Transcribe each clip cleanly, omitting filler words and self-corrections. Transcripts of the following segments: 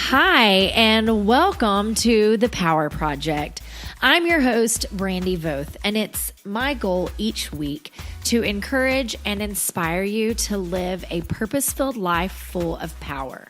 Hi, and welcome to The Power Project. I'm your host, Brandy Voth, and it's my goal each week to encourage and inspire you to live a purpose-filled life full of power.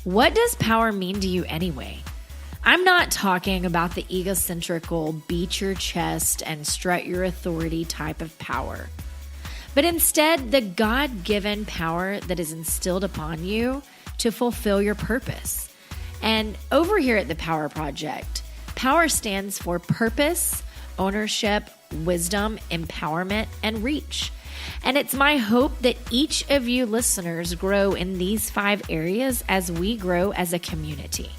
What does power mean to you anyway? I'm not talking about the egocentrical, beat your chest and strut your authority type of power, but instead the God-given power that is instilled upon you to fulfill your purpose. And over here at the Power Project, power stands for purpose, ownership, wisdom, empowerment, and reach. And it's my hope that each of you listeners grow in these 5 areas as we grow as a community.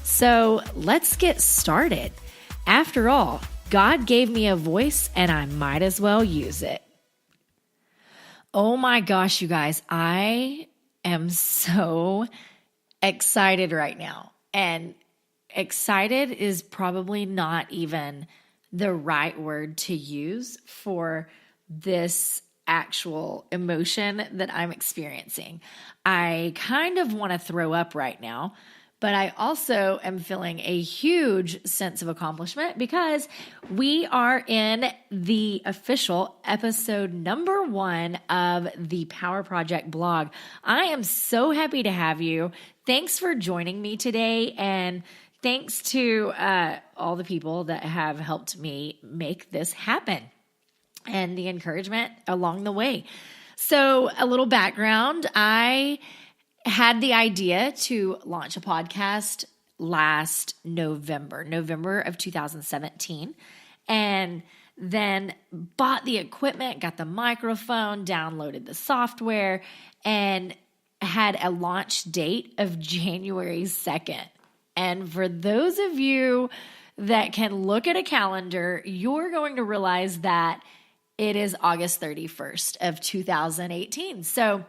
So let's get started. After all, God gave me a voice and I might as well use it. Oh my gosh, you guys, I am so excited right now. And excited is probably not even the right word to use for this actual emotion that I'm experiencing. I kind of want to throw up right now, but I also am feeling a huge sense of accomplishment because we are in the official episode number 1 of the Power Project blog. I am so happy to have you. Thanks for joining me today, and thanks to all the people that have helped me make this happen and the encouragement along the way. So a little background, I had the idea to launch a podcast last November of 2017, and then bought the equipment, got the microphone, downloaded the software, and had a launch date of January 2nd. And for those of you that can look at a calendar, you're going to realize that it is August 31st of 2018. So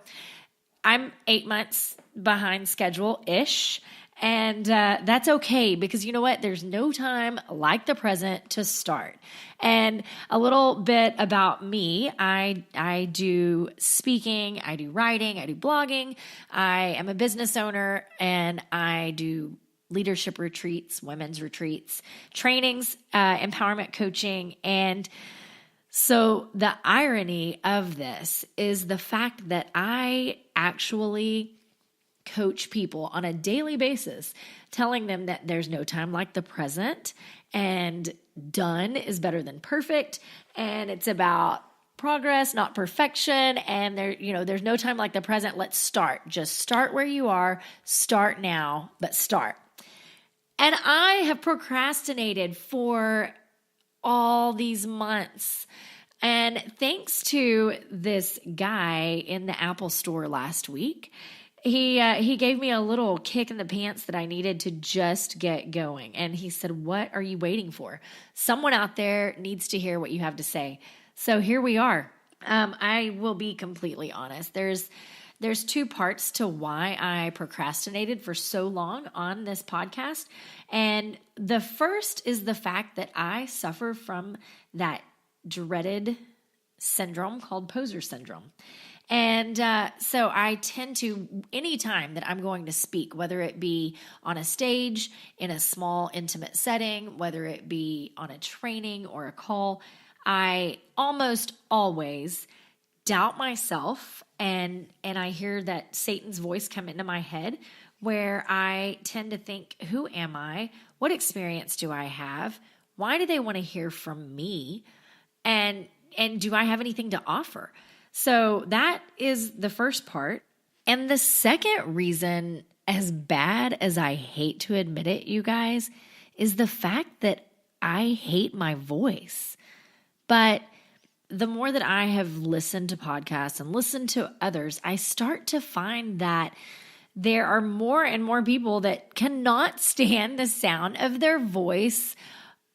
I'm 8 months behind schedule-ish, and that's okay because you know what? There's no time like the present to start. And a little bit about me, I do speaking, I do writing, I do blogging, I am a business owner, and I do leadership retreats, women's retreats, trainings, empowerment coaching, and so the irony of this is the fact that I actually coach people on a daily basis, telling them that there's no time like the present, and done is better than perfect, and it's about progress, not perfection, and there's no time like the present. Let's start. Just start where you are. Start now, but start. And I have procrastinated for all these months. And thanks to this guy in the Apple store last week, he gave me a little kick in the pants that I needed to just get going. And he said, "What are you waiting for? Someone out there needs to hear what you have to say." So here we are. I will be completely honest. There's 2 parts to why I procrastinated for so long on this podcast. And the first is the fact that I suffer from that dreaded syndrome called poser syndrome. And so I tend to, anytime that I'm going to speak, whether it be on a stage, in a small, intimate setting, whether it be on a training or a call, I almost always doubt myself, and I hear that Satan's voice come into my head where I tend to think, who am I? What experience do I have? Why do they want to hear from me? And do I have anything to offer? So that is the first part. And the second reason, as bad as I hate to admit it, you guys, is the fact that I hate my voice. But the more that I have listened to podcasts and listened to others, I start to find that there are more and more people that cannot stand the sound of their voice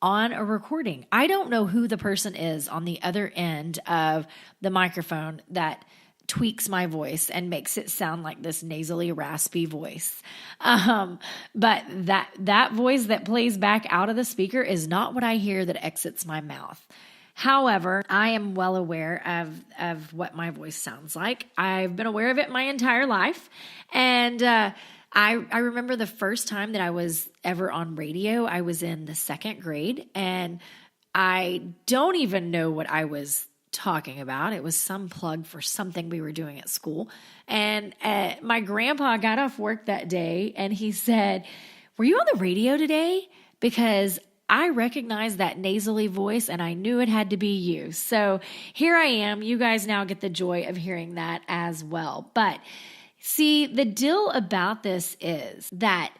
on a recording. I don't know who the person is on the other end of the microphone that tweaks my voice and makes it sound like this nasally, raspy voice. But that voice that plays back out of the speaker is not what I hear that exits my mouth. However, I am well aware of what my voice sounds like. I've been aware of it my entire life. And I remember the first time that I was ever on radio, I was in the second grade, and I don't even know what I was talking about. It was some plug for something we were doing at school. And my grandpa got off work that day and he said, "Were you on the radio today? Because I recognized that nasally voice and I knew it had to be you." So here I am. You guys now get the joy of hearing that as well. But see, the deal about this is that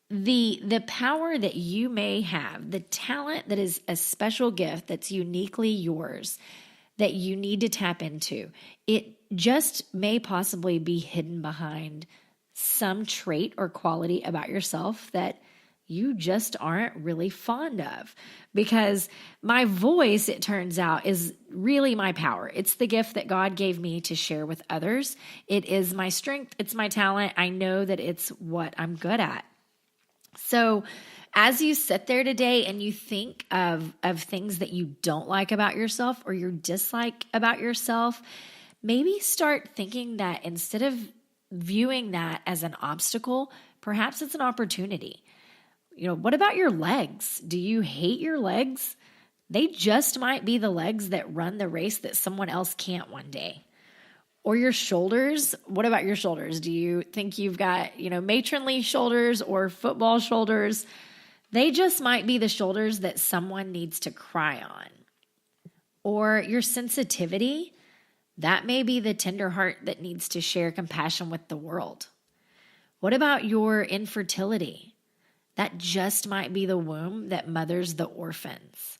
the power that you may have, the talent that is a special gift that's uniquely yours, that you need to tap into, it just may possibly be hidden behind some trait or quality about yourself that you just aren't really fond of. Because my voice, it turns out, is really my power. It's the gift that God gave me to share with others. It is my strength. It's my talent. I know that it's what I'm good at. So as you sit there today and you think of things that you don't like about yourself or you dislike about yourself, maybe start thinking that instead of viewing that as an obstacle, perhaps it's an opportunity. What about your legs? Do you hate your legs? They just might be the legs that run the race that someone else can't one day. Or your shoulders. What about your shoulders? Do you think you've got, matronly shoulders or football shoulders? They just might be the shoulders that someone needs to cry on. Or your sensitivity, that may be the tender heart that needs to share compassion with the world. What about your infertility? That just might be the womb that mothers the orphans.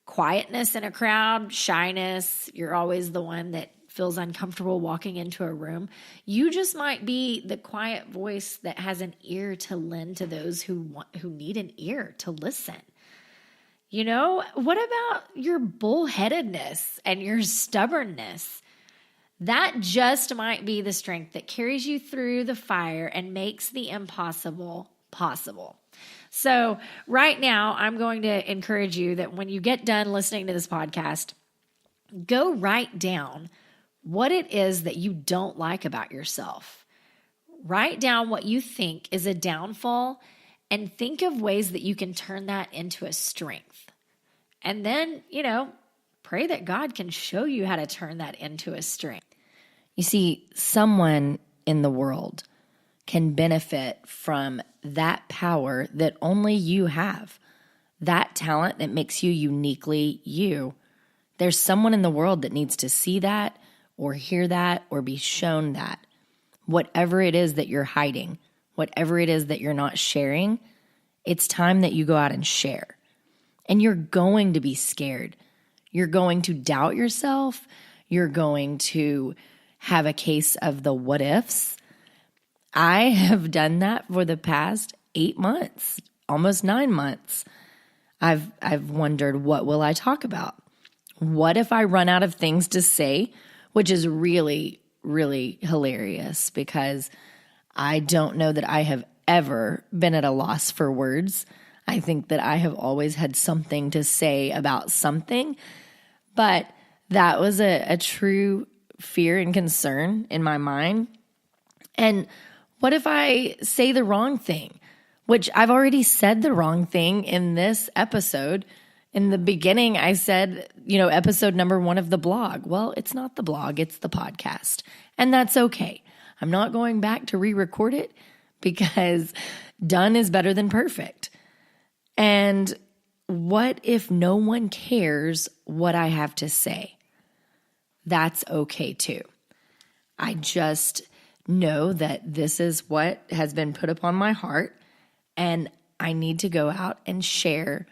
Quietness in a crowd, shyness, you're always the one that feels uncomfortable walking into a room. You just might be the quiet voice that has an ear to lend to those who need an ear to listen. What about your bullheadedness and your stubbornness? That just might be the strength that carries you through the fire and makes the impossible possible. So right now, I'm going to encourage you that when you get done listening to this podcast, go write down what it is that you don't like about yourself. Write down what you think is a downfall and think of ways that you can turn that into a strength. And then, pray that God can show you how to turn that into a strength. You see, someone in the world can benefit from that power that only you have, that talent that makes you uniquely you. There's someone in the world that needs to see that or hear that or be shown that. Whatever it is that you're hiding, whatever it is that you're not sharing, it's time that you go out and share. And you're going to be scared. You're going to doubt yourself. You're going to have a case of the what ifs. I have done that for the past 8 months, almost 9 months. I've wondered, what will I talk about? What if I run out of things to say? Which is really, really hilarious because I don't know that I have ever been at a loss for words. I think that I have always had something to say about something, but that was a true fear and concern in my mind. And what if I say the wrong thing? Which I've already said the wrong thing in this episode. In the beginning, I said, episode number 1 of the blog. Well, it's not the blog, it's the podcast. And that's okay. I'm not going back to re-record it because done is better than perfect. And what if no one cares what I have to say? That's okay too. I just know that this is what has been put upon my heart, and I need to go out and share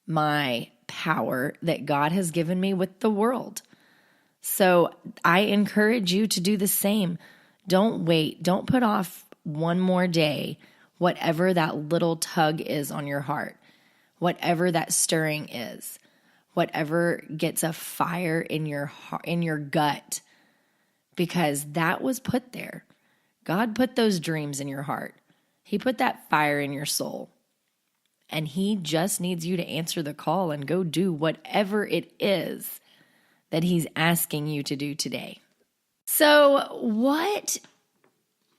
my power that God has given me with the world. So I encourage you to do the same. Don't wait. Don't put off one more day, whatever that little tug is on your heart, whatever that stirring is, whatever gets a fire in your gut, because that was put there. God put those dreams in your heart. He put that fire in your soul. And he just needs you to answer the call and go do whatever it is that he's asking you to do today. So what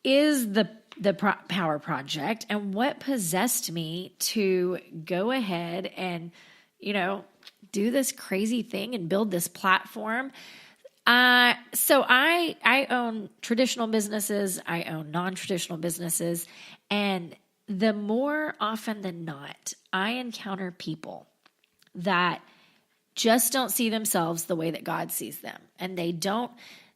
is the the Power Project and what possessed me to go ahead and, do this crazy thing and build this platform. So I own traditional businesses. I own non-traditional businesses. And the more often than not, I encounter people that just don't see themselves the way that God sees them. And they don't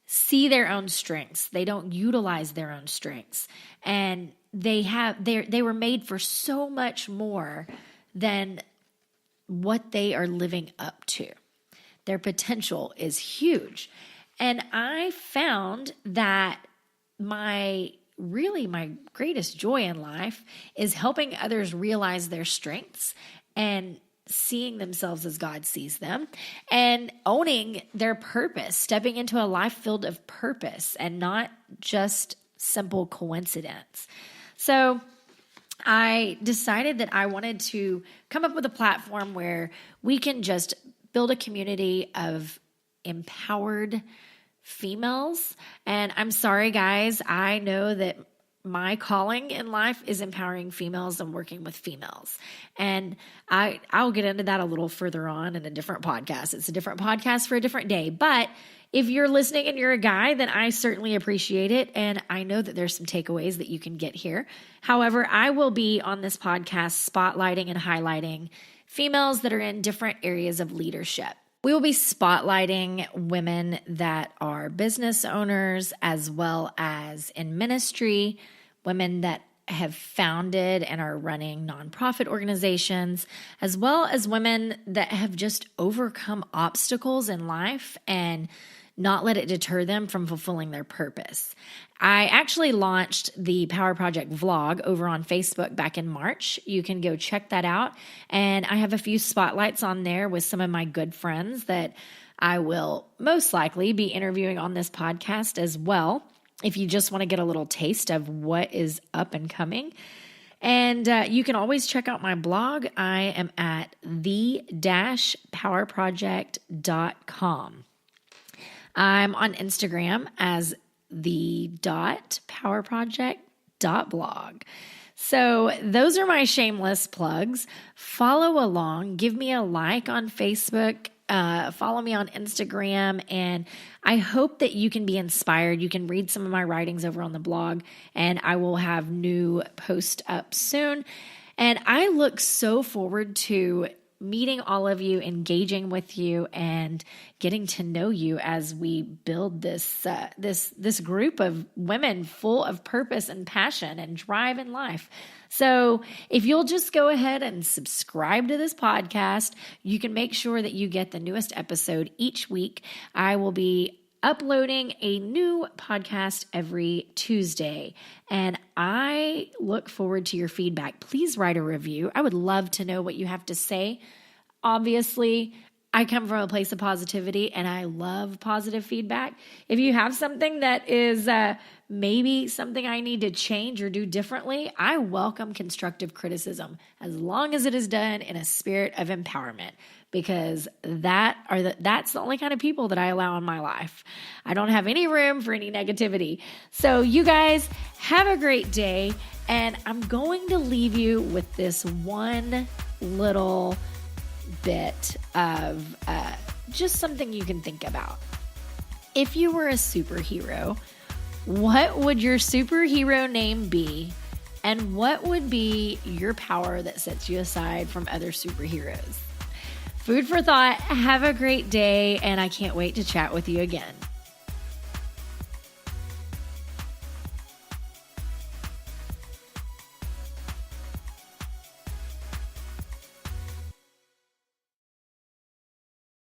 see their own strengths. They don't utilize their own strengths. And they were made for so much more than what they are living up to. Their potential is huge. And I found that my greatest joy in life is helping others realize their strengths and seeing themselves as God sees them and owning their purpose, stepping into a life filled of purpose and not just simple coincidence. So I decided that I wanted to come up with a platform where we can just build a community of empowered females. And I'm sorry, guys, I know that my calling in life is empowering females and working with females. And I'll get into that a little further on in a different podcast. It's a different podcast for a different day. But if you're listening and you're a guy, then I certainly appreciate it. And I know that there's some takeaways that you can get here. However, I will be on this podcast spotlighting and highlighting females that are in different areas of leadership. We will be spotlighting women that are business owners as well as in ministry, women that have founded and are running nonprofit organizations, as well as women that have just overcome obstacles in life and not let it deter them from fulfilling their purpose. I actually launched the Power Project vlog over on Facebook back in March. You can go check that out. And I have a few spotlights on there with some of my good friends that I will most likely be interviewing on this podcast as well, if you just want to get a little taste of what is up and coming. And you can always check out my blog. I am at the-powerproject.com. I'm on Instagram as the.powerproject.blog. So those are my shameless plugs. Follow along. Give me a like on Facebook. Follow me on Instagram. And I hope that you can be inspired. You can read some of my writings over on the blog. And I will have new posts up soon. And I look so forward to meeting all of you, engaging with you, and getting to know you as we build this group of women full of purpose and passion and drive in life. So if you'll just go ahead and subscribe to this podcast, you can make sure that you get the newest episode each week. I will be uploading a new podcast every Tuesday, and I look forward to your feedback. Please write a review. I would love to know what you have to say. Obviously, I come from a place of positivity, and I love positive feedback. If you have something that is maybe something I need to change or do differently, I welcome constructive criticism as long as it is done in a spirit of empowerment, because that's the only kind of people that I allow in my life. I don't have any room for any negativity. So you guys have a great day, and I'm going to leave you with this one little bit of just something you can think about. If you were a superhero, what would your superhero name be? And what would be your power that sets you aside from other superheroes? Food for thought. Have a great day, and I can't wait to chat with you again.